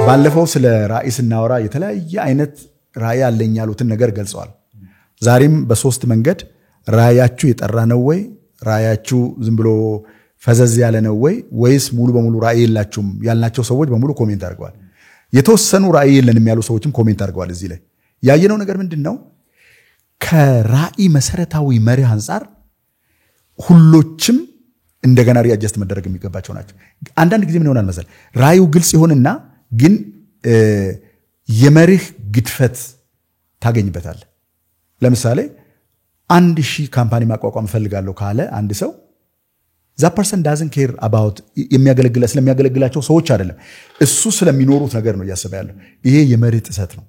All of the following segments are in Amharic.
ባለፈው ስለ ራእይ ስናወራ የተለያየ አይነት ራእይ አለኝ ያሉትን ነገር ገልጸዋል። ዛሬም በሶስት መንገድ ራእያችሁ የጠራ ነው ወይ ራእያችሁ ዝም ብሎ ፈዘዝ ያለ ነው ወይስ ሙሉ በሙሉ ራእይ የላችሁም ያልናቸው ሰዎች በሙሉ ኮሜንት አድርገዋል። የተወሰኑ ራእይ የለንም ያሉ ሰዎችም ኮሜንት አድርገዋል። እዚህ ላይ ያየነው ነገር ምንድነው? ከራእይ መሰረታዊ መርህ አንፃር ሁሎችም እንደገና ሪአጀስት መደረግ የሚገባቸው ናቸው። አንዳንድ ጊዜ ምን ይሆናል መሰል ራእዩ ግልጽ ይሆንና ግን የመርህ ግድፈት ታገኝበታል። ለምሳሌ 1000 ካምፓኒ ማቋቋም ፈልጋለሁ ካለ አንድ ሰው that person doesn't care about ስለሚያገለግላቸው ሰዎች አይደለም እሱ ስለሚኖሩት ነገር ነው ያሰበ ያለው። ይሄ የመርህ ጥሰት ነው።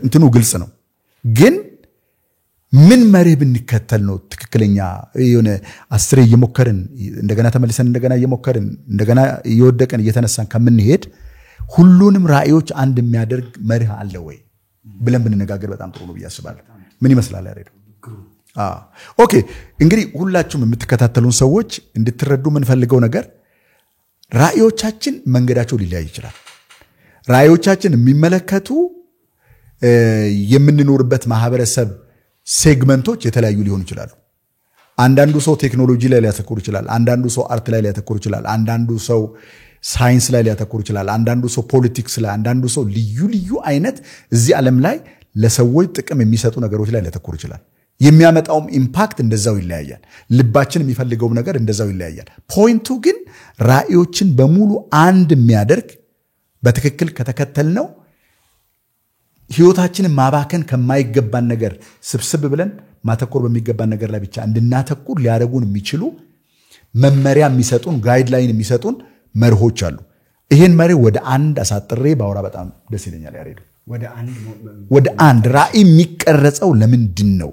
እንትኑ ግልጽ ነው ግን ምን መርህ ብንከተል ነው ትክክለኛ የሆነ 10 እየሞከርን እንደገና ተመልሰን እንደገና እየሞከርን እንደገና እየወደቀን እየተነሳን ከምንሄድ ሁሉንም ራእዮች አንድ የሚያደርግ መርህ አለ ወይ ብለን ብንነጋገር በጣም ጥሩ ነው ያስባል። ምን ይመስላል ያሬድ? ኦኬ እንግዲህ ሁላችሁም የምትከታተሉን ሰዎች እንድትረዱ ምን ፈልገው ነገር ራእዮቻችን መንገዳቸው ሊለያይ ይችላል። ራእዮቻችን የሚመለከቱ የምንኖርበት ማህበረሰብ ሴግመንቶች የተለያዩ ሊሆኑ ይችላሉ። አንዳንዱ ሰው ቴክኖሎጂ ላይ ሊያተኩር ይችላል፣ አንዳንዱ ሰው አርት ላይ ሊያተኩር ይችላል፣ አንዳንዱ ሰው ሳይንስ ላይ ሊያተኩር ይችላል፣ አንዳንዱ ሰው ፖለቲክስ ላይ፣ አንዳንዱ ሰው ልዩ አይነት እዚህ ዓለም ላይ ለሰዎች ጥቅም የሚሰጡ ነገሮች ላይ ሊያተኩር ይችላል። የሚያመጣውም ኢምፓክት እንደዛው ይለያያል። ልባችን የሚፈልገው ነገር እንደዛው ይለያያል። ፖይንቱ ግን ራእዮችን በሙሉ አንድ የሚያደርግ በትክክል ከተከተልነው ህይወታችንን ማባከን ከማይገባን ነገር ስብስብ ብለን ማተኮር በሚገባን ነገር ላይ ብቻ እንድናተኩር ሊያደርጉን የሚችሉ መመሪያ የሚሰጡን ጋይድላይን የሚሰጡን መርሆች አሉ። ይሄን መርህ ወደ አንድ አሳጥሬ ባወራ በጣም ደስ ይለኛል ያሬድ። ወደ አንድ ራእይ የሚቀረጸው ለምንድን ነው?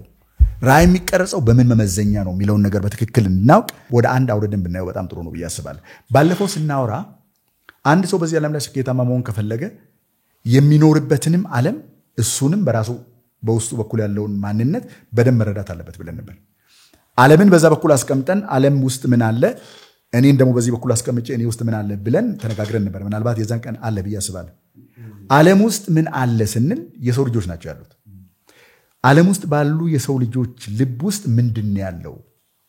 ራእይ የሚቀረጸው በምን መመዘኛ ነው የሚለውን ነገር በትክክል እንድናውቅ ወደ አንድ አውርደን ብናየው በጣም ጥሩ ነው ብዬ አስባለሁ። ባለፈው ስናወራ አንድ ሰው በዚህ ዓለም ላይ ስኬታማ መሆን ከፈለገ የሚኖርበትንም ዓለም እሱንም በራሱ በውስጡ በኩል ያለውን ማንነት በደንብ መረዳት አለበት ብለን ነበር። ዓለምን በዛ በኩል አስቀምጠን ዓለም ውስጥ ምን አለ እኔን ደግሞ በዚህ በኩል አስቀምጬ እኔ ውስጥ ምን አለ ብለን ተነጋግረን ነበር። ምናልባት የዛን ቀን አለ ብዬ አስባለሁ። ዓለም ውስጥ ምን አለ ስንል የሰው ልጆች ናቸው ያሉት። ዓለም ውስጥ ባሉ የሰው ልጆች ልብ ውስጥ ምንድን ያለው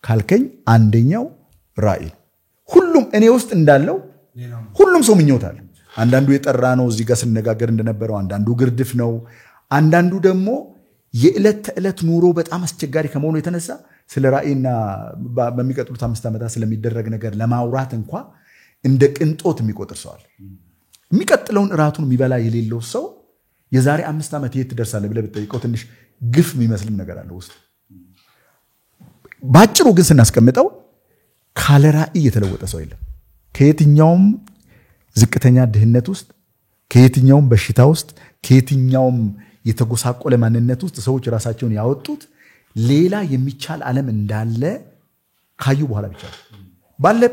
ካልከኝ አንደኛው ራእይ። ሁሉም እኔ ውስጥ እንዳለው ሁሉም ሰው ምኞት አለ። አንዳንዱ የጠራ ነው እዚህ ጋር ስንነጋገር እንደነበረው፣ አንዳንዱ ግርድፍ ነው፣ አንዳንዱ ደግሞ የዕለት ተዕለት ኑሮ በጣም አስቸጋሪ ከመሆኑ የተነሳ ስለ ራእይና በሚቀጥሉት 5 ዓመታት ስለሚደረግ ነገር ለማውራት እንኳን እንደ ቅንጦት የሚቆጥር ሰው አለ። የሚቀጥለውን እራቱን የሚበላ የሌለው ሰው የዛሬ 5 ዓመት የት ትደርሳለህ ብለህ ብትጠይቀው ትንሽ ግፍ የሚመስልም ነገር አለ ውስጥ። ባጭሩ ግን ስናስቀምጠው ካለ ራእይ የተለወጠ ሰው የለም። ከየትኛውም ዝቅተኛ ድህነት ውስጥ፣ ከየትኛውም በሽታ ውስጥ፣ ከየትኛውም የተጎሳቆለ ማንነት ውስጥ ሰዎች ራሳቸውን ያወጡት ሌላ የሚቻል ዓለም እንዳለ ካዩ በኋላ ብቻ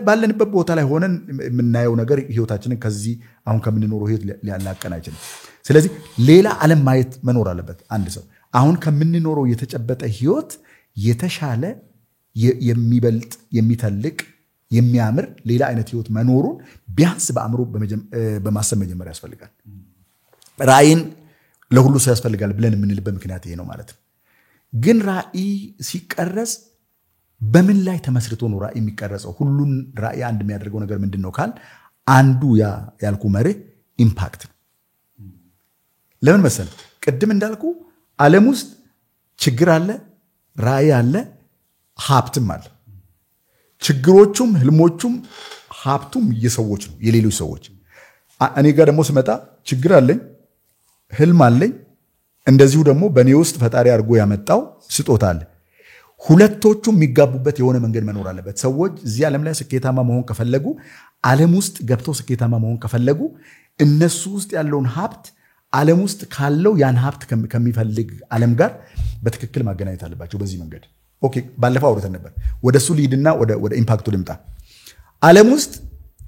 ባለንበት ቦታ ላይ ሆነን የምናየው ነገር ህይወታችንን ከዚህ አሁን ከምንኖረው ህይወት ሊያላቀን አይችልም። ስለዚህ ሌላ ዓለም ማየት መኖር አለበት አንድ ሰው። አሁን ከምንኖረው የተጨበጠ ህይወት የተሻለ የሚበልጥ የሚተልቅ የሚያምር ሌላ አይነት ህይወት መኖሩን ቢያንስ በአእምሮ በማሰብ መጀመር ያስፈልጋል። ራእይን ለሁሉ ሰው ያስፈልጋል ብለን የምንልበት ምክንያት ይሄ ነው ማለት ነው። ግን ራእይ ሲቀረጽ በምን ላይ ተመስርቶ ነው ራእይ የሚቀረጸው? ሁሉን ራእይ አንድ የሚያደርገው ነገር ምንድነው ካል አንዱ ያልኩ መርህ ኢምፓክት ነው። ለምን መሰለህ? ቅድም እንዳልኩ ዓለም ውስጥ ችግር አለ፣ ራእይ አለ፣ ሀብትም አለ። ችግሮቹም ህልሞቹም ሀብቱም የሰዎች ነው፣ የሌሎች ሰዎች። እኔ ጋር ደግሞ ስመጣ ችግር አለኝ፣ ህልም አለኝ፣ እንደዚሁ ደግሞ በእኔ ውስጥ ፈጣሪ አድርጎ ያመጣው ስጦታ አለ። ሁለቶቹም የሚጋቡበት የሆነ መንገድ መኖር አለበት። ሰዎች እዚህ ዓለም ላይ ስኬታማ መሆን ከፈለጉ፣ ዓለም ውስጥ ገብተው ስኬታማ መሆን ከፈለጉ እነሱ ውስጥ ያለውን ሀብት ዓለም ውስጥ ካለው ያን ሀብት ከሚፈልግ ዓለም ጋር በትክክል ማገናኘት አለባቸው በዚህ መንገድ። ኦኬ ባለፈው አውርተን ነበር። ወደሱ ሊድና ወደ ኢምፓክቱ ልምጣ። ዓለም ውስጥ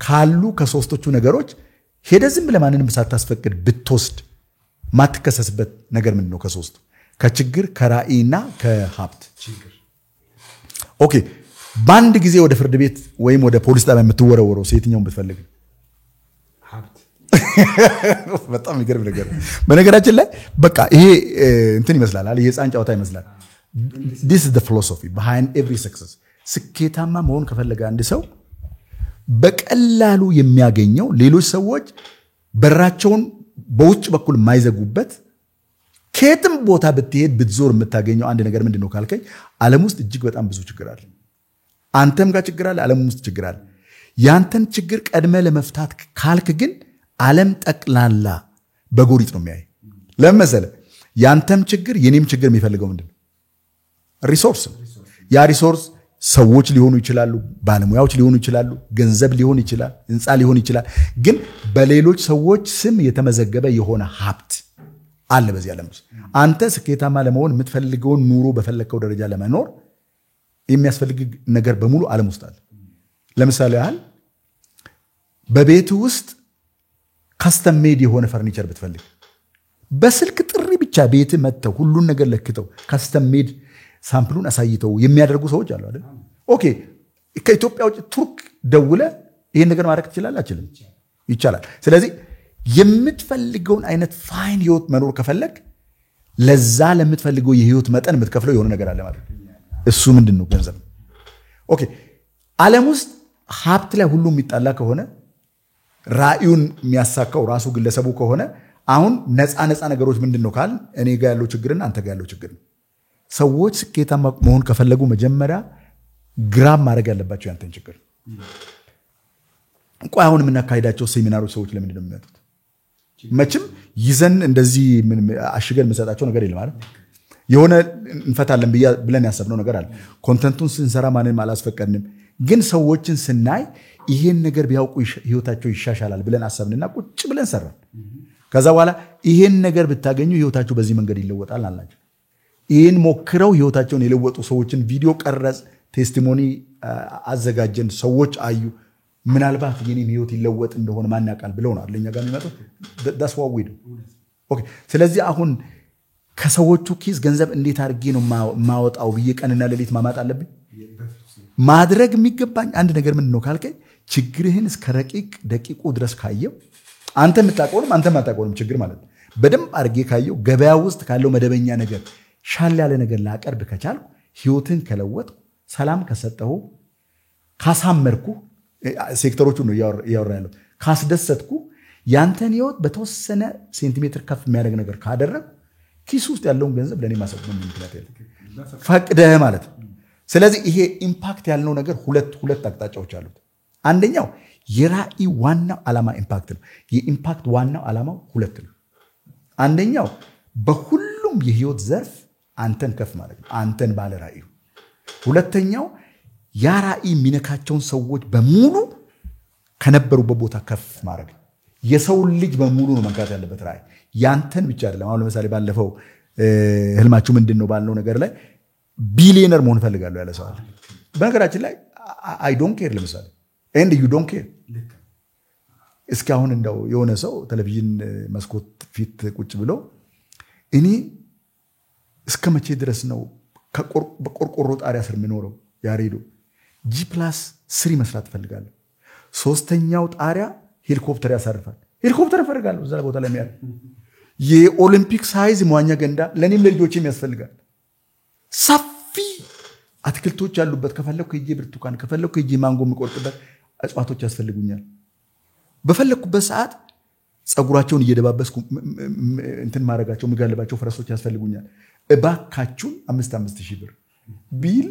ካሉ ከሶስቶቹ ነገሮች ሄደ ዝም ለማንንም ሳታስፈቅድ ብትወስድ ማትከሰስበት ነገር ምንድነው? ከሶስቱ ከችግር ከራእይና ከሀብት። ኦኬ በአንድ ጊዜ ወደ ፍርድ ቤት ወይም ወደ ፖሊስ ጣቢያ የምትወረወረው የትኛውን ብትፈልግ? ሀብት። በጣም የሚገርም ነገር በነገራችን ላይ በቃ ይሄ እንትን ይመስላል አለ የህፃን ጨዋታ ይመስላል this is the philosophy behind every success ስኬታማ መሆን ከፈለገ አንድ ሰው በቀላሉ የሚያገኘው ሌሎች ሰዎች በራቸውን በውጭ በኩል ማይዘጉበት ከየትም ቦታ ብትሄድ ብትዞር የምታገኘው አንድ ነገር ምንድነው ካልከኝ ዓለም ውስጥ እጅግ በጣም ብዙ ችግር አለ አንተም ጋር ችግር አለ ዓለም ውስጥ ችግር አለ ያንተን ችግር ቀድመ ለመፍታት ካልክ ግን ዓለም ጠቅላላ በጎሪጥ ነው የሚያይ ለምሳሌ ያንተም ችግር የኔም ችግር የሚፈልገው ምንድነው ሪሶርስ ያ ሪሶርስ ሰዎች ሊሆኑ ይችላሉ ባለሙያዎች ሊሆኑ ይችላሉ ገንዘብ ሊሆን ይችላል ህንጻ ሊሆን ይችላል ግን በሌሎች ሰዎች ስም የተመዘገበ የሆነ ሀብት አለ በዚህ ዓለም ውስጥ አንተ ስኬታማ ለመሆን የምትፈልገው ኑሮ በፈለከው ደረጃ ለመኖር የሚያስፈልግ ነገር በሙሉ ዓለም ውስጥ አለ ለምሳሌ ያህል በቤት ውስጥ ካስተም ሜድ የሆነ ፈርኒቸር ብትፈልግ በስልክ ጥሪ ብቻ ቤት መጥተው ሁሉን ነገር ለክተው ካስተም ሜድ ሳምፕሉን አሳይተው የሚያደርጉ ሰዎች አሉ አይደል ኦኬ ከኢትዮጵያ ውጭ ቱርክ ደውለ ይሄን ነገር ማድረግ ትችላለህ አይችልም ይቻላል ስለዚህ የምትፈልገውን አይነት ፋይን ህይወት መኖር ከፈለክ ለዛ ለምትፈልገው የህይወት መጠን የምትከፍለው የሆነ ነገር አለ ማለት እሱ ምንድነው ገንዘብ ኦኬ ዓለም ውስጥ ሀብት ላይ ሁሉ የሚጣላ ከሆነ ራእዩን የሚያሳካው ራሱ ግለሰቡ ከሆነ አሁን ነፃ ነገሮች ምንድነው ካል እኔ ጋር ያለው ችግርና አንተ ጋር ያለው ችግር ነው ሰዎች ስኬታማ መሆን ከፈለጉ መጀመሪያ ግራም ማድረግ ያለባቸው ያንተን ችግር እንኳን አሁን የምናካሂዳቸው ሴሚናሮች ሰዎች ለምን እንደምን የሚያጡት መቼም ይዘን እንደዚህ አሽገል መሰጣቸው ነገር የለም አይደል የሆነ እንፈታለን ብለን ያሰብነው ነገር አለ ኮንተንቱን ስንሰራ ማንንም አላስፈቀድንም ግን ሰዎችን ስናይ ይሄን ነገር ቢያውቁ ህይወታቸው ይሻሻላል ብለን አሰብንና ቁጭ ብለን ሰራን ከዛ በኋላ ይሄን ነገር ብታገኙ ህይወታቸው በዚህ መንገድ ይለወጣል አላችሁ ይሄን ሞክረው ህይወታቸውን የለወጡ ሰዎችን ቪዲዮ ቀረጽ ቴስቲሞኒ አዘጋጀን ሰዎች አዩ ምናልባት የኔም ህይወት ይለወጥ እንደሆነ ማን ያውቃል ብለው ነው ለኛ ጋር የሚመጡት that's what we do okay ስለዚህ አሁን ከሰዎቹ ኪስ ገንዘብ እንዴት አድርጌ ነው ማወጣው በየቀንና ለሊት ማማጥ አለብኝ ማድረግ የሚገባኝ አንድ ነገር ምንድነው ካልከኝ ችግርህን እስከ ረቂቅ ደቂቁ ድረስ ካየው አንተ የምታቆንም አንተ ማታቆንም ችግር ማለት ነው በደም አርጌ ካየው ገበያ ውስጥ ካለው መደበኛ ነገር ሻል ያለ ነገር ላቀርብ ከቻልኩ ህይወትን ከለወጥ ሰላም ከሰጠው ካሳመርኩ ሴክተሮቹ ነው ያወራለው ካስደሰትኩ ያንተን ህይወት በተወሰነ ሴንቲሜትር ከፍ የሚያደርግ ነገር ካደረግ ኪስ ውስጥ ያለውን ገንዘብ ለኔ ማሰብ ነው ምክንያት ያለ ፈቅደህ ማለት ስለዚህ ይሄ ኢምፓክት ያለው ነገር ሁለት አቅጣጫዎች አሉት አንደኛው የራኢ ዋናው ዓላማ ኢምፓክት ነው የኢምፓክት ዋናው ዓላማው ሁለት ነው አንደኛው በሁሉም የህይወት ዘርፍ አንተን ከፍ ማለት ነው አንተን ባለ ራኢው ሁለተኛው ያ ራኢ ሚነካቸውን ሰዎች በሙሉ ከነበሩበት ቦታ ከፍ ማድረግ የሰው ልጅ በሙሉ ነው መንካት ያለበት ራኢ ያንተን ብቻ አይደለም አሁን ለምሳሌ ባለፈው ህልማችሁ ምንድነው ባልነው ነገር ላይ ቢሊየነር መሆን ፈልጋለሁ ያለ ሰው አለ በነገራችን ላይ I don't care ለምሳሌ and you don't care እስካሁን እንደው የሆነ ሰው ቴሌቪዥን መስኮት ፊት ቁጭ ብሎ እኔ እስከመቼ ድረስ ነው በቆርቆሮ ጣሪያ ስር ምኖረው ያሬዶ G+3 መስራት ፈልጋለሁ ሶስተኛው ጣሪያ ሄሊኮፕተር ያሳርፋል ሄሊኮፕተር ፈልጋለሁ እዛ ቦታ ላይ ያለ የኦሊምፒክ ሳይዝ መዋኛ ገንዳ ለኔም ለልጆቼም ያስፈልጋል ሰፊ አትክልቶች ያሉበት ከፈለኩ የጂ ብርቱካን ከፈለኩ የጂ ማንጎ የሚቆርጥበት እጽዋቶች ያስፈልጉኛል በፈለኩበት ሰዓት ጸጉራቸውን እየደባበስኩ እንትን ማረጋቸው መጋለባቸው ፈረሶች ያስፈልጉኛል እባካችሁን 5,000 ብር ቢል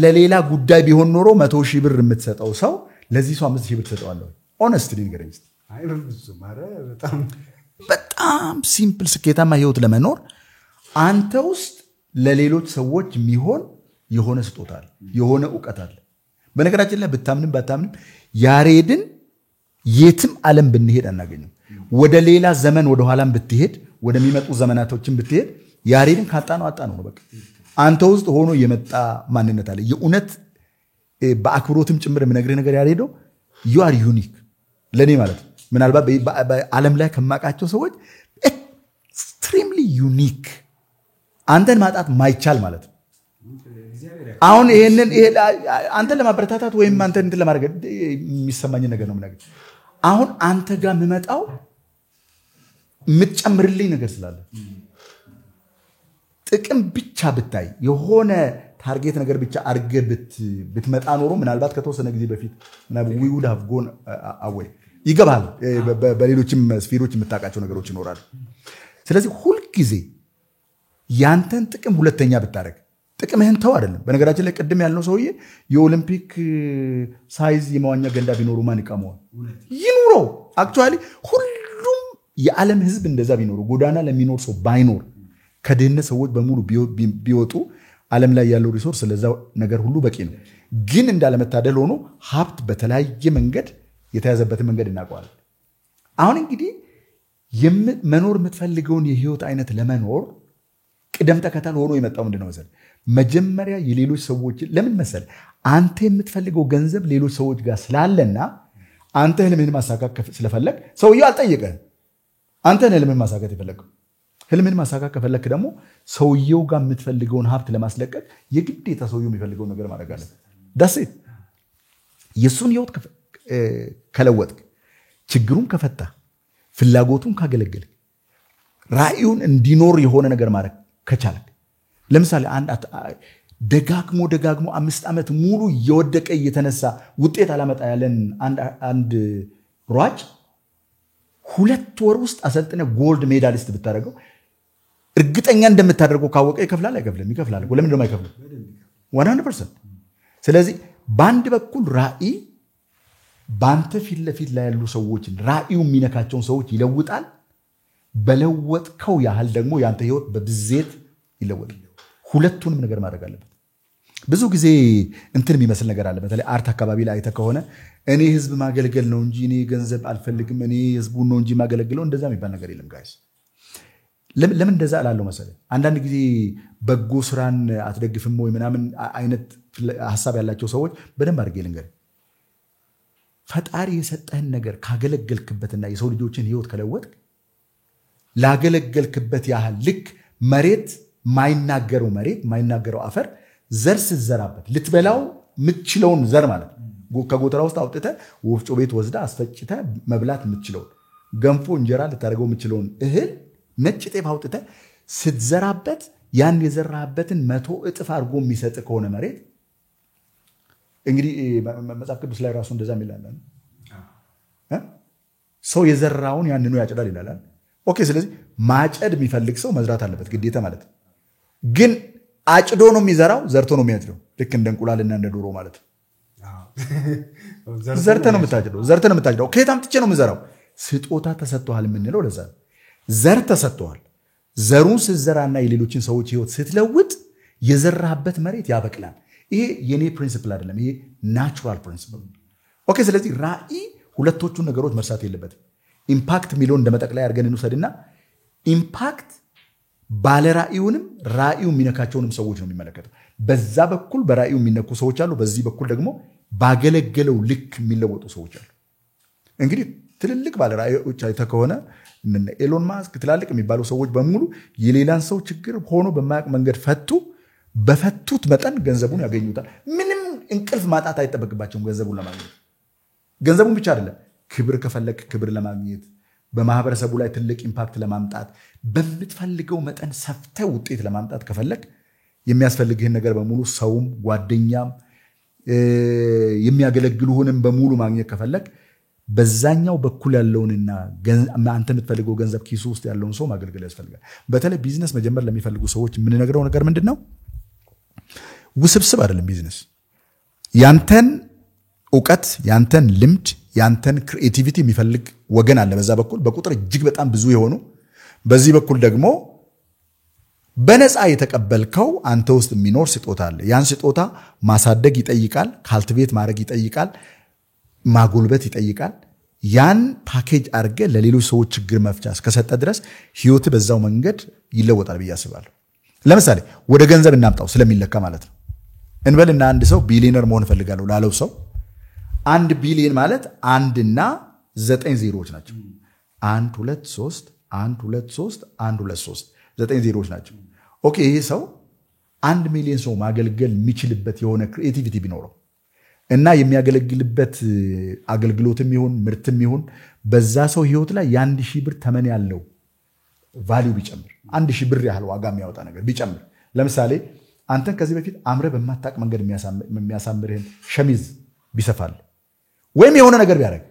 ለሌላ ጉዳይ ቢሆን ኖሮ 100,000 ብር የምትሰጠው ሰው ለዚህ ሰው 5,000 ብር ትሰጠዋለህ ሆነስትሊ ንገረኝ አይ በብዙ ማረ በጣም ሲምፕል ስኬታማ ህይወት ለመኖር አንተ ውስጥ ለሌሎች ሰዎች የሚሆን የሆነ ስጦታ አለ የሆነ ዕውቀት አለ በነገራችን ላይ ብታምንም ባታምንም ያሬድን የትም ዓለም ብንሄድ አናገኘው ወደ ሌላ ዘመን ወደ ኋላም ብትሄድ ወደሚመጡ ዘመናቶችን ብትሄድ ያሬድን ካጣነው አጣነው በቃ አንተ ውስጥ ሆኖ የመጣ ማንነት አለ የኡነት በአክብሮትም ጭምር የምነግርህ ነገር ያሬዶ you are unique ለኔ ማለት ምናልባት በዓለም ላይ ከማቃቸው ሰዎች extremely unique አንተን ማጣት ማይቻል ማለት አሁን ይሄንን አንተን ለማበረታታት ወይም አንተን እንትን ለማድረግ የሚሰማኝ ነገር ነው የምነግርህ። አሁን አንተ ጋር የምመጣው የምትጨምርልኝ ነገር ስላለ ጥቅም ብቻ ብታይ የሆነ ታርጌት ነገር ብቻ አድርገህ ብትመጣ ኖሮ ምናልባት ከተወሰነ ጊዜ በፊት we would have gone away ይገባል። በሌሎችም ስፌሮች የምታውቃቸው ነገሮች ይኖራሉ። ስለዚህ ሁሉ ጊዜ ያንተን ጥቅም ሁለተኛ ብታረግ ጥቅምህን ተው አይደለም። በነገራችን ላይ ቀደም ያልነው ሰውዬ የኦሊምፒክ ሳይዝ የመዋኛ ገንዳ ቢኖሩ ማን ይቀመዋል? ይኑረው። አክቹአሊ ሁሉም የዓለም ህዝብ እንደዛ ቢኖሩ ጎዳና ለሚኖር ሰው ባይኖር ከድህነት ሰዎች በሙሉ ቢወጡ ዓለም ላይ ያለው ሪሶርስ ለዛው ነገር ሁሉ በቂ ነው። ግን እንዳለመታደል ሆኖ ሀብት በተለያየ መንገድ የተያዘበትን መንገድ እናውቀዋለን። አሁን እንግዲህ መኖር የምትፈልገውን የህይወት አይነት ለመኖር ቅደም ተከተል ሆኖ የመጣው ምንድነው መሰለህ? መጀመሪያ የሌሎች ሰዎች ለምን መሰለህ? አንተ የምትፈልገው ገንዘብ ሌሎች ሰዎች ጋር ስላለና አንተ ህልምህን ማሳካት ስለፈለግ ሰውየው አልጠየቀህም። አንተ ህልምህን ማሳካት የፈለግከው ህልምህን ማሳካት ከፈለክ ደግሞ ሰውየው ጋር የምትፈልገውን ሀብት ለማስለቀቅ የግዴታ ሰውየው የሚፈልገውን ነገር ማድረግ አለበት። ዳሴት የሱን ህይወት ከለወጥክ ችግሩን ከፈታ ፍላጎቱን ካገለገልክ ራእዩን እንዲኖር የሆነ ነገር ማድረግ ከቻለክ ለምሳሌ ደጋግሞ 5 ዓመት ሙሉ እየወደቀ እየተነሳ ውጤት አላመጣ ያለን አንድ ሯጭ 2 ወር ውስጥ አሰልጥነ ጎልድ ሜዳሊስት ብታደርገው እርግጠኛ እንደምታደርገው ካወቀ ይከፍላል አይከፍልም? ይከፍላል። ለምን ደግሞ አይከፍልም? 100%። ስለዚህ በአንድ በኩል ራእይ በአንተ ፊት ለፊት ላይ ያሉ ሰዎችን ራእዩ የሚነካቸውን ሰዎች ይለውጣል። በለወጥከው ያህል ደግሞ ያንተ ህይወት በብዜት ይለወጣል። ሁለቱንም ነገር ማድረግ አለበት። ብዙ ጊዜ እንትን የሚመስል ነገር አለ። በተለይ አርት አካባቢ ላይ አይተ ከሆነ እኔ ህዝብ ማገልገል ነው እንጂ እኔ ገንዘብ አልፈልግም፣ እኔ ህዝቡን ነው እንጂ ማገልገለው፣ እንደዛ የሚባል ነገር የለም ጋይስ። ለምን እንደዛ አላለው መሰለህ? አንዳንድ ጊዜ በጎ ስራን አትደግፍም ወይ ምናምን አይነት ሐሳብ ያላቸው ሰዎች በደንብ አድርጌ ልንገርህ፣ ፈጣሪ የሰጠህን ነገር ካገለገልክበትና የሰው ልጆችን ህይወት ከለወጥክ ላገለገልክበት ያህል ልክ መሬት ማይናገረው አፈር ዘር ስትዘራበት ልትበላው የምትችለውን ዘር ማለት ከጎተራ ውስጥ አውጥተህ ወፍጮ ቤት ወስዳ አስፈጭተ መብላት የምትችለውን ገንፎ እንጀራ ልታደርገው የምትችለውን እህል ነጭ ጤፍ አውጥተህ ስትዘራበት ያን የዘራበትን 100 እጥፍ አድርጎ የሚሰጥ ከሆነ መሬት እንግዲህ መጽሐፍ ቅዱስ ላይ ራሱ እንደዛ ይላል። ሰው የዘራውን ያንኑ ያጭዳል ይላል። ኦኬ። ስለዚህ ማጨድ የሚፈልግ ሰው መዝራት አለበት ግዴታ ማለት ነው። ግን አጭዶ ነው የሚዘራው፣ ዘርቶ ነው የሚያጭደው። ልክ እንደ እንቁላልና እንደ ዶሮ ማለት ነው። ዘርተ ነው የምታጭደው። ከየት አምጥቼ ነው የምዘራው? ስጦታ ተሰጥቷል የምንለው ለዛ ነው። ዘር ተሰጥቷል። ዘሩን ስትዘራና የሌሎችን ሰዎች ህይወት ስትለውጥ የዘራበት መሬት ያበቅላል። ይሄ የኔ ፕሪንሲፕል አይደለም፣ ይሄ ናቹራል ፕሪንሲፕል። ኦኬ። ስለዚህ ራእይ ሁለቶቹን ነገሮች መርሳት የለበትም። ኢምፓክት የሚለውን እንደመጠቅላይ አድርገን እንውሰድና ኢምፓክት ባለ ራእዩንም ራእዩ የሚነካቸውንም ሰዎች ነው የሚመለከተው። በዛ በኩል በራእዩ የሚነኩ ሰዎች አሉ፣ በዚህ በኩል ደግሞ ባገለገለው ልክ የሚለወጡ ሰዎች አሉ። እንግዲህ ትልልቅ ባለ ራእዮች አይተህ ከሆነ ኤሎን ማስክ ትላልቅ የሚባሉ ሰዎች በሙሉ የሌላን ሰው ችግር ሆኖ በማያውቅ መንገድ በፈቱት መጠን ገንዘቡን ያገኙታል። ምንም እንቅልፍ ማጣት አይጠበቅባቸውም ገንዘቡን ለማግኘት። ገንዘቡን ብቻ አይደለም፣ ክብር ከፈለክ ክብር ለማግኘት፣ በማህበረሰቡ ላይ ትልቅ ኢምፓክት ለማምጣት፣ በምትፈልገው መጠን ሰፍተ ውጤት ለማምጣት ከፈለክ የሚያስፈልግህን ነገር በሙሉ ሰውም ጓደኛም የሚያገለግሉህንም በሙሉ ማግኘት ከፈለክ በዛኛው በኩል ያለውንና አንተ የምትፈልገው ገንዘብ ኪሱ ውስጥ ያለውን ሰው ማገልገል ያስፈልጋል። በተለይ ቢዝነስ መጀመር ለሚፈልጉ ሰዎች የምንነግረው ነገር ምንድነው? ውስብስብ አይደለም ቢዝነስ። ያንተን ዕውቀት፣ ያንተን ልምድ፣ ያንተን ክሪኤቲቪቲ የሚፈልግ ወገን አለ በዛ በኩል በቁጥር እጅግ በጣም ብዙ የሆኑ። በዚህ በኩል ደግሞ በነፃ የተቀበልከው አንተ ውስጥ የሚኖር ስጦታ አለ። ያን ስጦታ ማሳደግ ይጠይቃል፣ ካልቲቬት ማድረግ ይጠይቃል፣ ማጎልበት ይጠይቃል። ያን ፓኬጅ አድርገ ለሌሎች ሰዎች ችግር መፍቻ እስከሰጠ ድረስ ህይወት በዛው መንገድ ይለወጣል ብዬ አስባለሁ። ለምሳሌ ወደ ገንዘብ እናምጣው ስለሚለካ ማለት ነው። እንበልና አንድ ሰው ቢሊየነር መሆን ፈልጋለሁ ላለው ሰው 1 ቢሊየን ማለት 1 እና 9 ዜሮዎች ናቸው። 1 2 3 1 2 3 1 2 3 9 ዜሮዎች ናቸው። ኦኬ። ይሄ ሰው 1 ሚሊዮን ሰው ማገልገል የሚችልበት የሆነ ክሪኤቲቪቲ ቢኖረው እና የሚያገለግልበት አገልግሎትም ይሁን ምርትም ይሁን በዛ ሰው ህይወት ላይ የ1000 ብር ተመን ያለው ቫልዩ ቢጨምር 1000 ብር ያህል ዋጋ የሚያወጣ ነገር ቢጨምር ለምሳሌ አንተን ከዚህ በፊት አምረ በማታቅ መንገድ የሚያሳምርህን ሸሚዝ ቢሰፋል ወይም የሆነ ነገር ቢያደርግ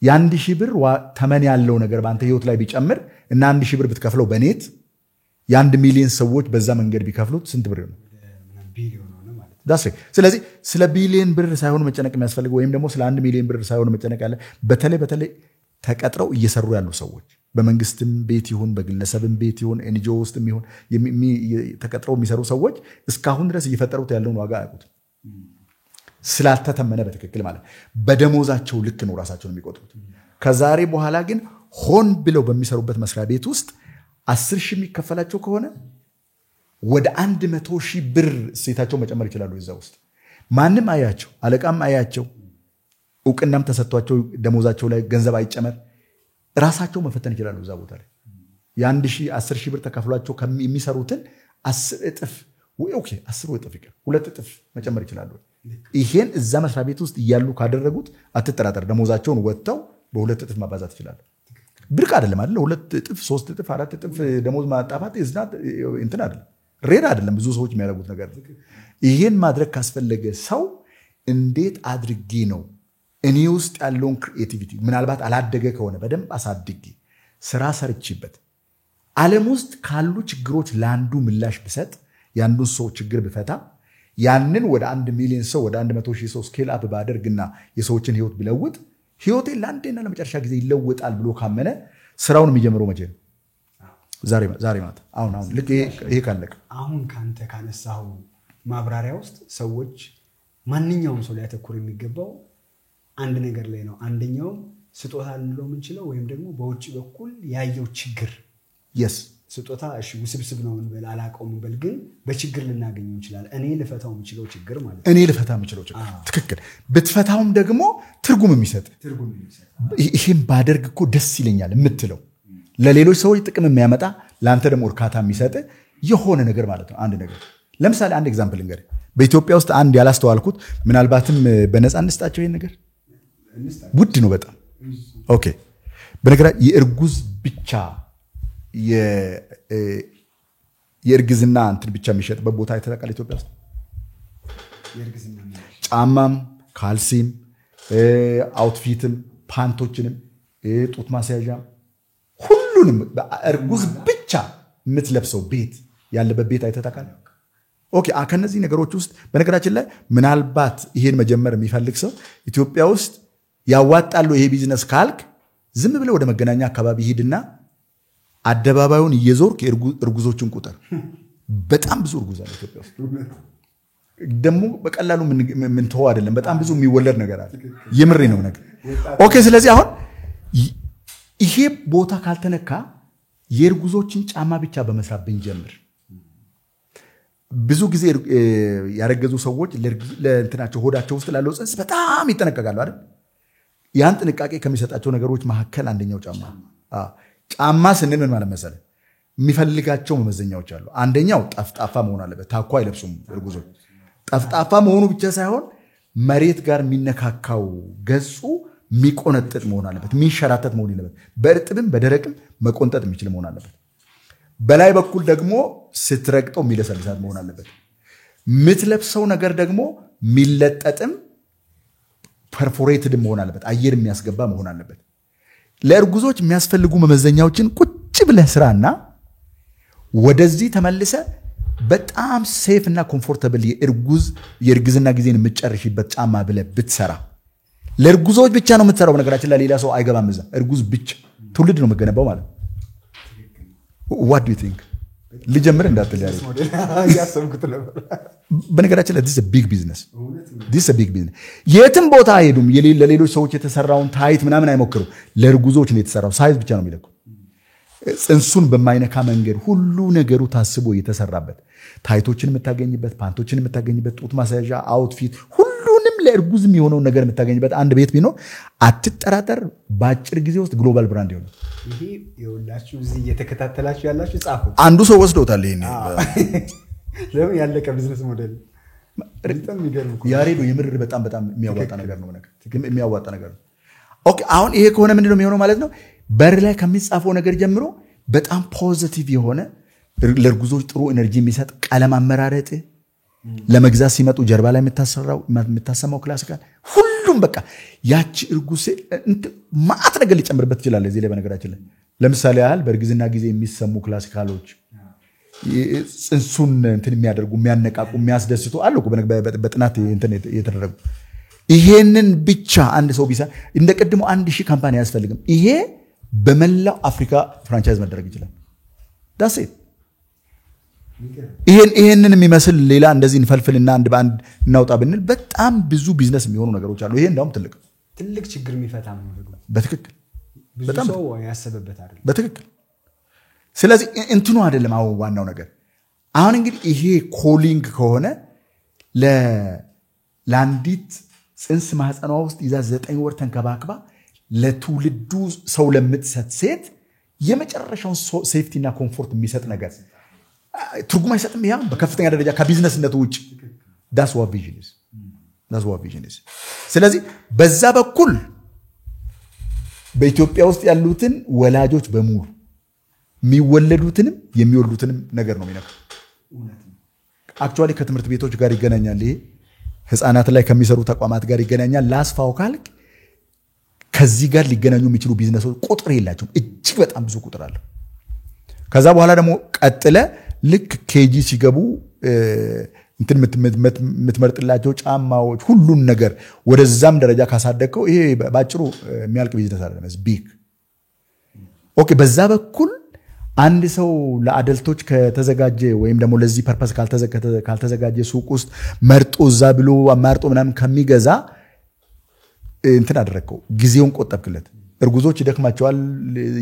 የ1000 ብር ተመን ያለው ነገር በአንተ ህይወት ላይ ቢጨምር እና 1000 ብር ብትከፍለው በኔት የ1 ሚሊዮን ሰዎች በዛ መንገድ ቢከፍሉት ስንት ብር ነው? ቢሊዮን ነው ማለት ዳስ ስለዚህ ስለ ቢሊዮን ብር ሳይሆን መጨነቅ የሚያስፈልገው ወይም ደግሞ ስለ 1 ሚሊዮን ብር ሳይሆን መጨነቅ ያለ በተለይ ተቀጥረው እየሰሩ ያሉ ሰዎች በመንግስትም ቤት ይሁን በግለሰብም ቤት ይሁን ኤንጂኦ ውስጥም ይሁን ተቀጥረው የሚሰሩ ሰዎች እስካሁን ድረስ እየፈጠሩት ያለውን ዋጋ አያውቁት ስላልተተመነ በትክክል ማለት በደሞዛቸው ልክ ነው ራሳቸውን የሚቆጥሩት ከዛሬ በኋላ ግን ሆን ብለው በሚሰሩበት መስሪያ ቤት ውስጥ 10,000 የሚከፈላቸው ከሆነ ወደ 100,000 ብር እሴታቸው መጨመር ይችላሉ እዛ ውስጥ ማንም አያቸው አለቃም አያቸው እውቅናም ተሰጥቷቸው ደሞዛቸው ላይ ገንዘብ አይጨመር ራሳቸው መፈተን ይችላሉ እዛ ቦታ ላይ የ10,000 ብር ተከፍሏቸው የሚሰሩትን 10 እጥፍ ወይ ኦኬ 10 እጥፍ ይቀር 2 እጥፍ መጨመር ይችላሉ ይሄን እዛ መስሪያ ቤት ውስጥ ይያሉ ካደረጉት አትጠራጠር ደሞዛቸውን ወጥተው በ2 እጥፍ ማባዛት ይችላሉ ብርቅ አይደለም አይደል 2 እጥፍ 3 እጥፍ 4 እጥፍ ደሞዝ ማጣፋት ይዝናት እንትን አይደለም ሬድ አይደለም ብዙ ሰዎች የሚያደርጉት ነገር ይሄን ማድረግ ካስፈለገ ሰው እንዴት አድርጌ ነው እኔ ውስጥ ያለውን ክሪኤቲቪቲ ምናልባት አላደገ ከሆነ በደንብ አሳድጌ ስራ ሰርችበት ዓለም ውስጥ ካሉ ችግሮች ለአንዱ ምላሽ ብሰጥ ያንዱን ሰው ችግር ብፈታ ያንን ወደ 1 ሚሊዮን ሰው ወደ 100,000 ሰው ስኬል አፕ ባደርግና የሰዎችን ህይወት ብለውጥ ህይወቴ ለአንዴና ለመጨረሻ ጊዜ ይለወጣል ብሎ ካመነ ስራውን የሚጀምረው መቼ ነው? ዛሬ ማለት አሁን ልክ ይሄ ካለቀ አሁን ካንተ ካነሳው ማብራሪያ ውስጥ ሰዎች ማንኛውም ሰው ሊያተኩር የሚገባው አንድ ነገር ላይ ነው አንደኛው ስጦታ ልንለው የምንችለው ወይም ደግሞ በውጭ በኩል ያየው ችግር yes ስጦታ እሺ ውስብስብ ነው እንበል አላቀው እንበል ግን በችግር ልናገኘው ይችላል እኔ ልፈታው የምችለው ችግር ማለት እኔ ልፈታው የምችለው ችግር ትክክል ብትፈታውም ደግሞ ትርጉም የሚሰጥ ይሄን ባደርግ እኮ ደስ ይለኛል የምትለው ለሌሎች ሰዎች ጥቅም የሚያመጣ ለአንተ ደግሞ እርካታ የሚሰጥ የሆነ ነገር ማለት ነው አንድ ነገር ለምሳሌ አንድ ኤግዛምፕል እንገር በኢትዮጵያ ውስጥ አንድ ያላስተዋልኩት ምናልባትም በነፃ እንስጣቸው ይሄን ነገር ውድ ነው በጣም ኦኬ በነገራችን የእርጉዝ ብቻ የእርግዝና እንትን ብቻ የሚሸጥበት ቦታ አይተታቀል ኢትዮጵያ ውስጥ የእርግዝና ጫማም ካልሲም አውትፊትም ፓንቶችንም ጡት ማስያዣም ሁሉንም እርጉዝ ብቻ የምትለብሰው ቤት ያለበት ቤት አይተታቀል ኦኬ ከነዚህ ነገሮች ውስጥ በነገራችን ላይ ምናልባት ይሄን መጀመር የሚፈልግ ሰው ኢትዮጵያ ውስጥ ያዋጣሉ ይሄ ቢዝነስ ካልክ ዝም ብለ ወደ መገናኛ አካባቢ ሄድና አደባባዩን እየዞርክ እርጉዞችን ቁጥር በጣም ብዙ እርጉዝ አለ ኢትዮጵያ ውስጥ ደሞ በቀላሉ ምን ተው አይደለም በጣም ብዙ የሚወለድ ነገር አለ የምሬ ነው ነገር ኦኬ ስለዚህ አሁን ይሄ ቦታ ካልተነካ የእርጉዞችን ጫማ ብቻ በመስራት ብንጀምር ብዙ ጊዜ ያረገዙ ሰዎች ለእንትናቸው ሆዳቸው ውስጥ ላለው ጽንስ በጣም ይጠነቀቃሉ አይደል ያን ጥንቃቄ ከሚሰጣቸው ነገሮች መካከል አንደኛው ጫማ ስንል ምን ማለት መሰለ የሚፈልጋቸው መመዘኛዎች አሉ አንደኛው ጠፍጣፋ መሆን አለበት ታኳ አይለብሱም እርጉዞች ጠፍጣፋ መሆኑ ብቻ ሳይሆን መሬት ጋር የሚነካካው ገጹ የሚቆነጥጥ መሆን አለበት የሚንሸራተት መሆን አለበት በእርጥብም በደረቅም መቆንጠጥ የሚችል መሆን አለበት በላይ በኩል ደግሞ ስትረግጠው የሚለሰልሳት መሆን አለበት ምትለብሰው ነገር ደግሞ ሚለጠጥም ፐርፎሬትድ መሆን አለበት አየር የሚያስገባ መሆን አለበት ለእርጉዞች የሚያስፈልጉ መመዘኛዎችን ቁጭ ብለህ ስራና ወደዚህ ተመልሰ በጣም ሴፍ እና ኮምፎርታብል የእርግዝና ጊዜን የምትጨርሽበት ጫማ ብለህ ብትሰራ ለእርጉዞች ብቻ ነው የምትሰራው ነገራችን ለሌላ ሰው አይገባም እዛ እርጉዝ ብቻ ትውልድ ነው መገነባው ማለት what do you think ልጀምር እንዳትልያለህ ያሰብኩት ነበር በነገራችን ላይ this is a big business የትም ቦታ አይሄዱም ለሌሎች ሰዎች የተሰራውን ታይት ምናምን አይሞክሩ ለእርጉዞች ነው የተሰራው ሳይዝ ብቻ ነው የሚለኩ ጽንሱን በማይነካ መንገድ ሁሉ ነገሩ ታስቦ የተሰራበት ታይቶችን የምታገኝበት ፓንቶችን የምታገኝበት ጡት ማስያዣ አውትፊት ሁሉንም ለእርጉዝ የሚሆነው ነገር የምታገኝበት አንድ ቤት ቢኖር አትጠራጠር በአጭር ጊዜ ውስጥ ግሎባል ብራንድ ይሆናል ይሄ ይኸውላችሁ እዚህ እየተከታተላችሁ ያላችሁ ጻፉ አንዱ ሰው ወስዶታል ይሄን ለምን ያለቀ ቢዝነስ ሞዴል በጣም የሚገርም እኮ ያሬዶ የምር በጣም የሚያዋጣ ነገር ነው ማለት የሚያዋጣ ነገር ነው። ኦኬ አሁን ይሄ ከሆነ ምንድነው የሚሆነው ማለት ነው? በር ላይ ከሚጻፈው ነገር ጀምሮ በጣም ፖዚቲቭ የሆነ ለርጉዞች ጥሩ ኤነርጂ የሚሰጥ ቀለም አመራረጥ ለመግዛት ሲመጡ ጀርባ ላይ የምታሰማው ክላሲካል ሁሉም በቃ ያቺ እርጉዝ ማአት ነገር ሊጨምርበት ይችላል። እዚህ ላይ በነገራችን ላይ ለምሳሌ ያህል በእርግዝና ጊዜ የሚሰሙ ክላሲካሎች ጽንሱን እንትን የሚያደርጉ የሚያነቃቁ የሚያስደስቱ አሉ በጥናት እንትን የተደረጉ። ይሄንን ብቻ አንድ ሰው ቢሳ እንደቀድሞ 1000 ካምፓኒ አያስፈልግም። ይሄ በመላው አፍሪካ ፍራንቻይዝ መደረግ ይችላል። ዳስ ኢት። ይሄንን የሚመስል ሌላ እንደዚህ እንፈልፍልና አንድ በአንድ እናውጣ ብንል በጣም ብዙ ቢዝነስ የሚሆኑ ነገሮች አሉ። ይሄ እንደውም ትልቅ ችግር የሚፈታ ነው ደግሞ በትክክል በጣም ሰው ያሰበበት አይደል በትክክል። ስለዚህ እንትኑ አይደለም አሁን ዋናው ነገር። አሁን እንግዲህ ይሄ ኮሊንግ ከሆነ ለአንዲት ጽንስ ማህፀኗ ውስጥ ይዛ 9 ወር ተንከባክባ ለትውልዱ ሰው ለምትሰጥ ሴት የመጨረሻውን ሴፍቲ እና ኮምፎርት የሚሰጥ ነገር ትርጉም አይሰጥም። ያ በከፍተኛ ደረጃ ከቢዝነስነቱ ውጭ that's what vision is። ስለዚህ በዛ በኩል በኢትዮጵያ ውስጥ ያሉትን ወላጆች በሙሉ የሚወለዱትንም የሚወልዱትንም ነገር ነው የሚነካው። አክቹአሊ ከትምህርት ቤቶች ጋር ይገናኛል። ይሄ ህፃናት ላይ ከሚሰሩ ተቋማት ጋር ይገናኛል። ላስፋው ካልክ ከዚህ ጋር ሊገናኙ የሚችሉ ቢዝነሶች ቁጥር የላቸውም። እጅግ በጣም ብዙ ቁጥር አለ። ከዛ በኋላ ደግሞ ቀጥለ ልክ ኬጂ ሲገቡ እንትን የምትመርጥላቸው ጫማዎች ሁሉን ነገር ወደዛም ደረጃ ካሳደግከው ይሄ ባጭሩ የሚያልቅ ቢዝነስ አይደለም። ቢግ ኦኬ። በዛ በኩል አንድ ሰው ለአደልቶች ከተዘጋጀ ወይም ደግሞ ለዚህ ፐርፐስ ካልተዘጋጀ ሱቅ ውስጥ መርጦ እዛ ብሎ አማርጦ ምናምን ከሚገዛ እንትን አደረከው፣ ጊዜውን ቆጠብክለት። እርጉዞች ይደክማቸዋል፣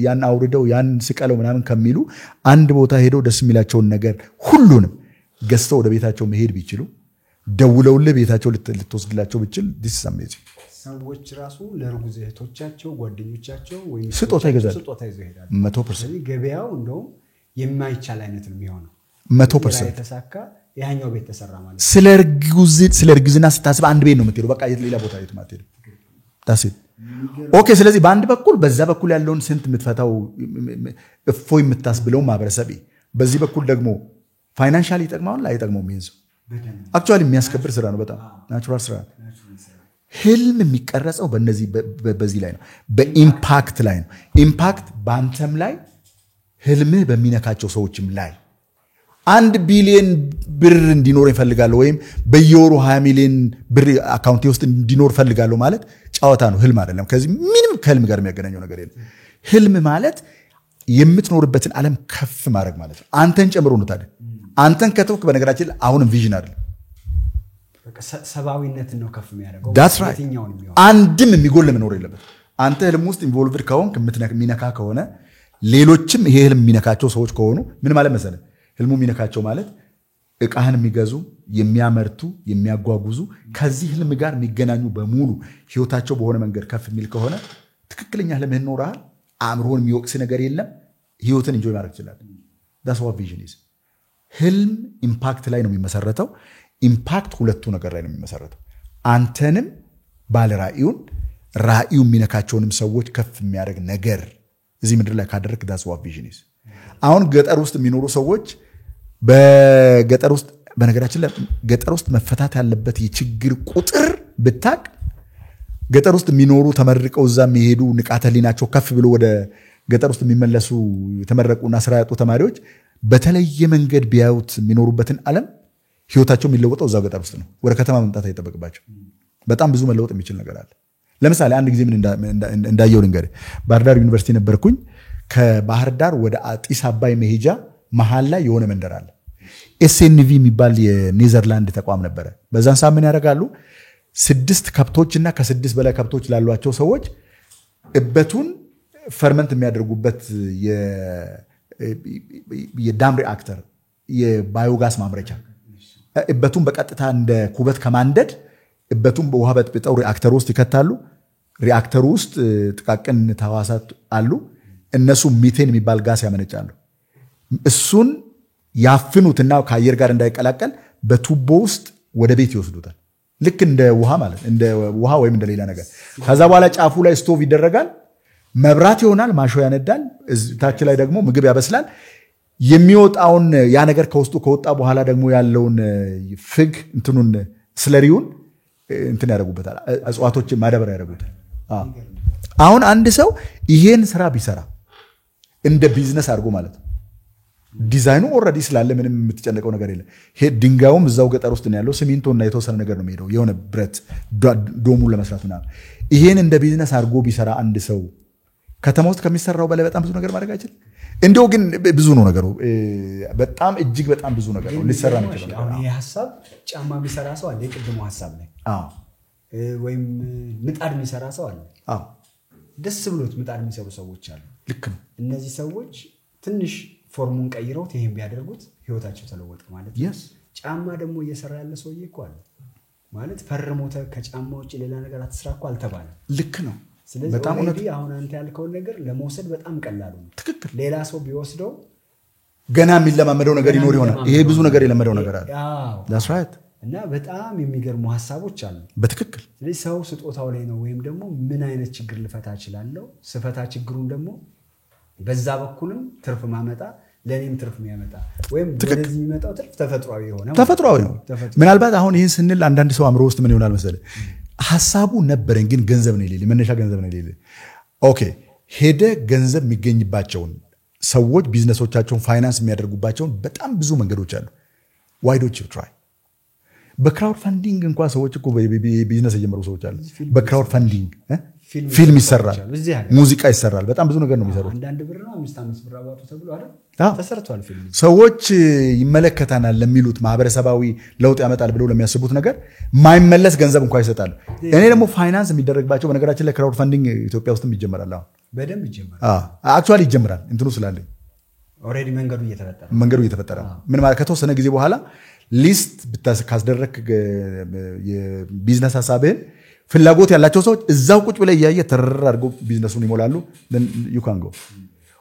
ያን አውርደው ያን ስቀለው ምናምን ከሚሉ አንድ ቦታ ሄደው ደስ የሚላቸውን ነገር ሁሉንም ገዝተው ወደ ቤታቸው መሄድ ቢችሉ ደውለውልህ ቤታቸው ልትወስድላቸው ብችል this is amazing። ሰዎች ራሱ ለእርጉዝ እህቶቻቸው ጓደኞቻቸው ወይ ስጦታ ይገዛሉ። 100% ገበያው እንደው የማይቻል አይነት ነው የሚሆነው። 100% የተሳካ ያኛው ቤት ተሰራ ማለት ስለ እርግዝና ስታስብ አንድ ቤት ነው የምትሄደው። በቃ ሌላ ቦታ የት ማትሄድ that's it። ኦኬ። ስለዚህ በአንድ በኩል በዛ በኩል ያለውን ስንት የምትፈታው እፎይ የምታስብለው ማህበረሰብ፣ በዚህ በኩል ደግሞ ፋይናንሻሊ ይጠቅማል አይጠቅመውም ይንሰው አክቹአሊ የሚያስከብር ስራ ነው። በጣም ናቹራል ስራ። ህልም የሚቀረጸው በዚህ ላይ ነው፣ በኢምፓክት ላይ ነው። ኢምፓክት በአንተም ላይ ህልምህ በሚነካቸው ሰዎችም ላይ 1 ቢሊዮን ብር እንዲኖር ይፈልጋል ወይም በየወሩ 20 ሚሊዮን ብር አካውንቴ ውስጥ እንዲኖር ፈልጋለሁ ማለት ጫዋታ ነው፣ ህልም አይደለም። ከዚህ ምንም ከህልም ጋር የሚያገናኘው ነገር የለም። ህልም ማለት የምትኖርበትን ዓለም ከፍ ማድረግ ማለት ነው። አንተን ጨምሮ ነው። ታዲያ አንተን ከተውክ በነገራችን ላይ አሁንም ቪዥን አይደለም፣ በቃ ሰባዊነትን ነው ከፍ የሚያደርገው። that's right። አንድም የሚጎል መኖር የለበት። አንተ ህልም ውስጥ ኢንቮልቭድ ከሆንክ የሚነካ ከሆነ ሌሎችም ይሄ ህልም የሚነካቸው ሰዎች ከሆኑ ምን ማለት መሰለህ? ህልሙ የሚነካቸው ማለት እቃህን የሚገዙ የሚያመርቱ የሚያጓጉዙ ከዚህ ህልም ጋር የሚገናኙ በሙሉ ህይወታቸው በሆነ መንገድ ከፍ የሚል ከሆነ ትክክለኛ ህልምህን ኖረሃል። አእምሮን የሚወቅስ ነገር የለም። ህይወትን ኢንጆይ ማድረግ ይችላል። that's what vision is። ህልም ኢምፓክት ላይ ነው የሚመሰረተው። ኢምፓክት ሁለቱ ነገር ላይ ነው የሚመሰረተው። አንተንም ባለ ራእዩ የሚነካቸውንም ሰዎች ከፍ የሚያደርግ ነገር እዚህ ምድር ላይ ካደረክ that's what vision is። አሁን ገጠር ውስጥ የሚኖሩ ሰዎች በገጠር ውስጥ በነገራችን ላይ ገጠር ውስጥ መፈታት ያለበት የችግር ቁጥር ብታቅ ገጠር ውስጥ የሚኖሩ ተመርቀው እዛ የሚሄዱ ንቃተ ህሊናቸው ከፍ ብሎ ወደ ገጠር ውስጥ የሚመለሱ የተመረቁና ስራ ያጡ ተማሪዎች በተለየ መንገድ ቢያዩት የሚኖሩበትን ዓለም ህይወታቸው የሚለወጠው እዛው ገጠር ውስጥ ነው። ወደ ከተማ መምጣት አይጠበቅባቸው። በጣም ብዙ መለወጥ የሚችል ነገር አለ። ለምሳሌ አንድ ጊዜ ምን እንዳየው ልንገርህ። ባህር ዳር ዩኒቨርሲቲ ነበርኩኝ። ከባህር ዳር ወደ አዲስ አባይ መሄጃ መሃል ላይ የሆነ መንደር አለ። ኤስኤንቪ የሚባል የኔዘርላንድ ተቋም ነበረ። በዛን ሰዓት ምን ያደርጋሉ? 6 ከብቶችና ከ6 በላይ ከብቶች ላሏቸው ሰዎች እበቱን ፈርመንት የሚያደርጉበት የዳም ሪአክተር የባዮጋስ ማምረቻ እበቱን በቀጥታ እንደ ኩበት ከማንደድ እበቱን በውሃ በጥብጠው ሪአክተር ውስጥ ይከታሉ። ሪአክተሩ ውስጥ ጥቃቅን ተዋሳት አሉ። እነሱ ሚቴን የሚባል ጋስ ያመነጫሉ። እሱን ያፍኑትና ከአየር ጋር እንዳይቀላቀል በቱቦ ውስጥ ወደ ቤት ይወስዱታል። ልክ እንደ ውሃ ማለት እንደ ውሃ ወይም እንደ ሌላ ነገር። ከዛ በኋላ ጫፉ ላይ ስቶቭ ይደረጋል፣ መብራት ይሆናል፣ ማሾ ያነዳል፣ ታች ላይ ደግሞ ምግብ ያበስላል። የሚወጣውን ያ ነገር ከውስጡ ከወጣ በኋላ ደግሞ ያለውን ፍግ እንትኑን ስለሪውን እንትን ያደርጉበታል፣ እጽዋቶችን ማዳበሪያ ያደርጉታል። አሁን አንድ ሰው ይሄን ስራ ቢሰራ እንደ ቢዝነስ አድርጎ ማለት ነው ዲዛይኑ ኦልሬዲ ስላለ ምንም የምትጨነቀው ነገር የለም። ድንጋዩም እዛው ገጠር ውስጥ ነው ያለው፣ ሲሚንቶና የተወሰነ ነገር ነው የሚሄደው የሆነ ብረት ዶሙን ለመስራት ምናምን። ይሄን እንደ ቢዝነስ አድርጎ ቢሰራ አንድ ሰው ከተማ ውስጥ ከሚሰራው በላይ በጣም ብዙ ነገር ማድረግ አይችልም። እንደው ግን ብዙ ነው ነገሩ፣ በጣም እጅግ በጣም ብዙ ነገር ነው ሊሰራ የሚችለው። አሁን ይሄ ሐሳብ ጫማ የሚሰራ ሰው አለ፣ የቅድሙ ሐሳብ ላይ ወይም ምጣድ የሚሰራ ሰው አለ። ደስ ብሎት ምጣድ የሚሰሩ ሰዎች አሉ። ልክ ነው። እነዚህ ሰዎች ትንሽ ፎርሙን ቀይረውት ይሄን ቢያደርጉት ህይወታቸው ተለወጠ ማለት ነው። ጫማ ደግሞ እየሰራ ያለ ሰውዬ እኮ አለ ማለት ፈርሞተ ከጫማ ውጭ ሌላ ነገር አትስራ እኮ አልተባለም። ልክ ነው። ስለዚህ በጣም አሁን አንተ ያልከውን ነገር ለመውሰድ በጣም ቀላሉ ነው። ትክክል። ሌላ ሰው ቢወስደው ገና የሚለማመደው ነገር ይኖር ይሆናል። ይሄ ብዙ ነገር የለመደው ነገር አለ። that's right። እና በጣም የሚገርሙ ሐሳቦች አሉ። በትክክል። ስለዚህ ሰው ስጦታው ላይ ነው ወይም ደግሞ ምን አይነት ችግር ልፈታ እችላለሁ፣ ስፈታ ችግሩን ደግሞ በዛ በኩልም ትርፍ ማመጣ ለኔም ትርፍ የሚያመጣ ወይም ወደዚህ የሚመጣው ትርፍ ተፈጥሯዊ ነው። ምናልባት አሁን ይሄን ስንል አንዳንድ ሰው አምሮ ውስጥ ምን ይሆናል መሰለህ፣ ሐሳቡ ነበረኝ ግን ገንዘብ ነው የሌለ፣ መነሻ ገንዘብ ነው የሌለ። ኦኬ ሄደ ገንዘብ የሚገኝባቸውን ሰዎች ቢዝነሶቻቸውን ፋይናንስ የሚያደርጉባቸውን በጣም ብዙ መንገዶች አሉ። why don't you try? በክራውድ ፋንዲንግ እንኳን ሰዎች እኮ ቢዝነስ የጀመሩ ሰዎች አሉ። በክራውድ ፋንዲንግ ፊልም ይሰራል፣ ሙዚቃ ይሰራል፣ በጣም ብዙ ነገር ነው የሚሰሩት። አንዳንድ ብር ነው 5 ብር አዋጡ ተብሎ አይደል ተሰርቷል ፊልም። ሰዎች ይመለከታናል ለሚሉት ማህበረሰባዊ ለውጥ ያመጣል ብለው ለሚያስቡት ነገር ማይመለስ ገንዘብ እንኳን ይሰጣሉ። እኔ ደግሞ ፋይናንስ የሚደረግባቸው በነገራችን ላይ ክራውድ ፋንዲንግ ኢትዮጵያ ውስጥም ይጀምራል። አሁን በደንብ ይጀምራል። አክቹአሊ ይጀምራል። እንትኑ ስላለኝ ኦሬዲ መንገዱ እየተፈጠረ ምን ማለት ከተወሰነ ጊዜ በኋላ ሊስት ካስደረክ የቢዝነስ ሐሳብህን ፍላጎት ያላቸው ሰዎች እዛው ቁጭ ብለው ያያየ ተረር አድርገው ቢዝነሱን ይሞላሉ። then you can go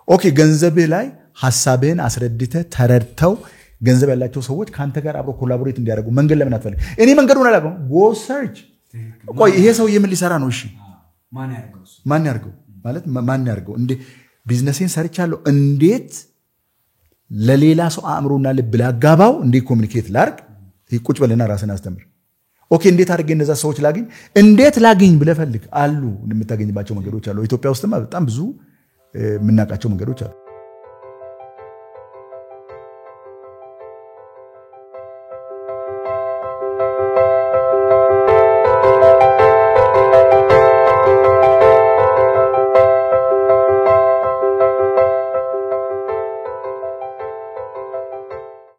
ኦኬ። ገንዘብህ ላይ ሐሳብህን አስረድተህ ተረድተው ገንዘብ ያላቸው ሰዎች ካንተ ጋር አብሮ ኮላቦሬት እንዲያደርጉ መንገድ ለምን አትፈልግ? እኔ መንገዱን አላውቅም። go search። ቆይ ይሄ ሰው የምን ሊሰራ ነው? እሺ ማን ያርገው ማለት ማን ያርገው? እንዴ ቢዝነሴን ሰርቻለሁ፣ እንዴት ለሌላ ሰው አእምሮና ልብ ላጋባው፣ እንዴት ኮሙኒኬት ላርግ? ቁጭ በልና ራስን አስተምር። ኦኬ እንዴት አድርጌ እነዛ ሰዎች ላግኝ? እንዴት ላግኝ ብለህ ፈልግ። አሉ የምታገኝባቸው መንገዶች አሉ። ኢትዮጵያ ውስጥማ በጣም ብዙ የምናውቃቸው መንገዶች አሉ።